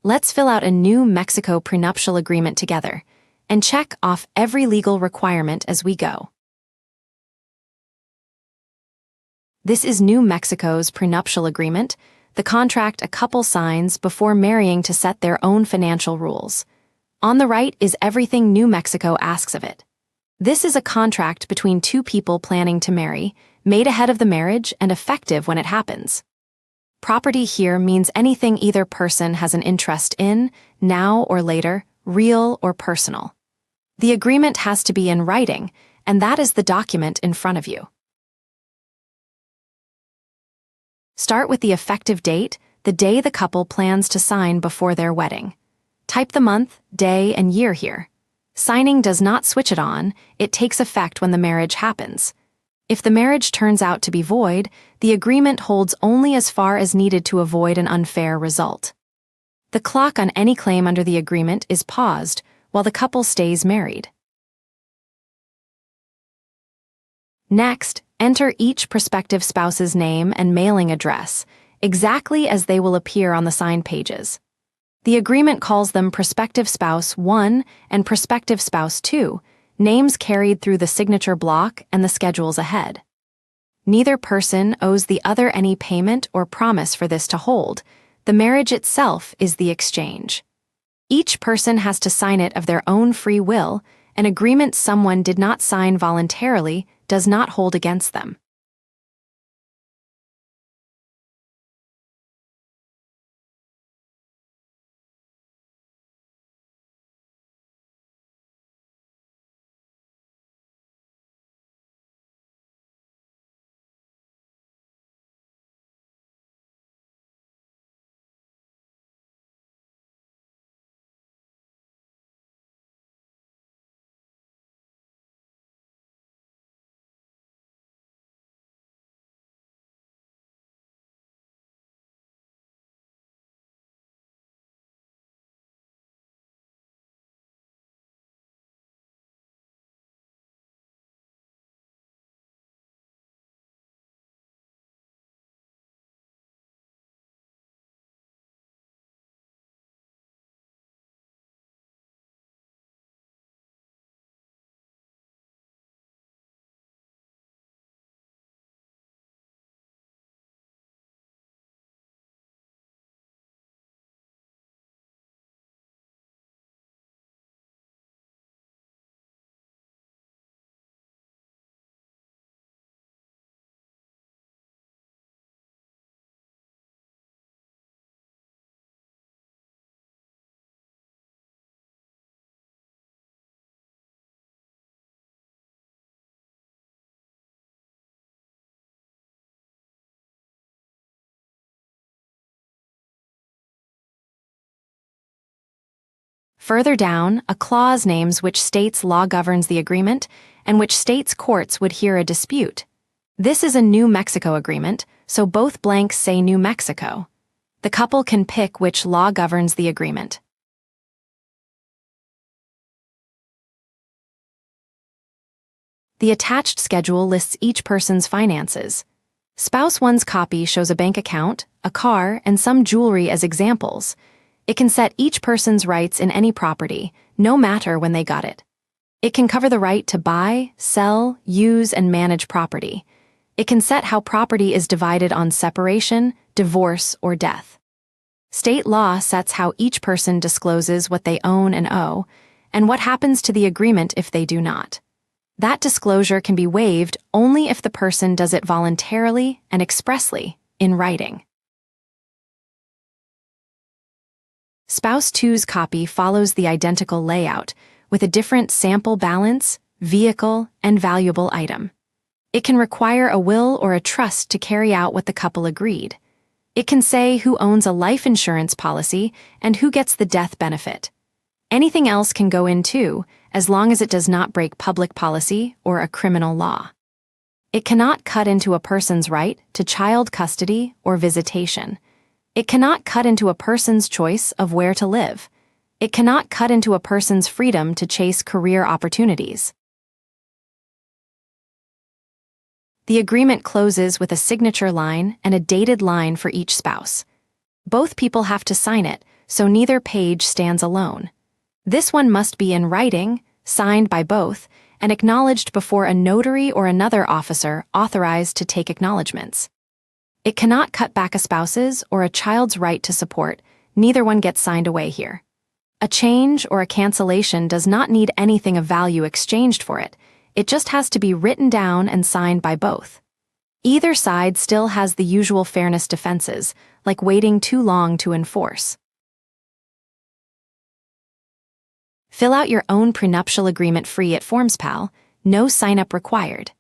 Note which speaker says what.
Speaker 1: Let's fill out a new Mexico prenuptial agreement together and check off every legal requirement as we go. This is New Mexico's prenuptial agreement, the contract a couple signs before marrying to set their own financial rules. On the right is everything New Mexico asks of it. This is a contract between two people planning to marry, made ahead of the marriage and effective when it happens. Property here means anything either person has an interest in, now or later, real or personal. The agreement has to be in writing, and that is the document in front of you. Start with the effective date, the day the couple plans to sign before their wedding. Type the month, day, and year here. Signing does not switch it on, it takes effect when the marriage happens. If the marriage turns out to be void, the agreement holds only as far as needed to avoid an unfair result. The clock on any claim under the agreement is paused while the couple stays married. Next, enter each prospective spouse's name and mailing address, exactly as they will appear on the signed pages. The agreement calls them Prospective Spouse 1 and Prospective Spouse 2, names carried through the signature block and the schedules ahead. Neither person owes the other any payment or promise for this to hold. The marriage itself is the exchange. Each person has to sign it of their own free will. An agreement someone did not sign voluntarily does not hold against them. Further down, a clause names which state's law governs the agreement and which state's courts would hear a dispute. This is a New Mexico agreement, so both blanks say New Mexico. The couple can pick which law governs the agreement. The attached schedule lists each person's finances. Spouse 1's copy shows a bank account, a car, and some jewelry as examples. It can set each person's rights in any property, no matter when they got it. It can cover the right to buy, sell, use, and manage property. It can set how property is divided on separation, divorce, or death. State law sets how each person discloses what they own and owe, and what happens to the agreement if they do not. That disclosure can be waived only if the person does it voluntarily and expressly, in writing. Spouse 2's copy follows the identical layout, with a different sample balance, vehicle, and valuable item. It can require a will or a trust to carry out what the couple agreed. It can say who owns a life insurance policy and who gets the death benefit. Anything else can go in too, as long as it does not break public policy or a criminal law. It cannot cut into a person's right to child custody or visitation. It cannot cut into a person's choice of where to live. It cannot cut into a person's freedom to chase career opportunities. The agreement closes with a signature line and a dated line for each spouse. Both people have to sign it, so neither page stands alone. This one must be in writing, signed by both, and acknowledged before a notary or another officer authorized to take acknowledgments. It cannot cut back a spouse's or a child's right to support. Neither one gets signed away here. A change or a cancellation does not need anything of value exchanged for it. It just has to be written down and signed by both. Either side still has the usual fairness defenses, like waiting too long to enforce. Fill out your own prenuptial agreement free at FormsPal, no sign-up required.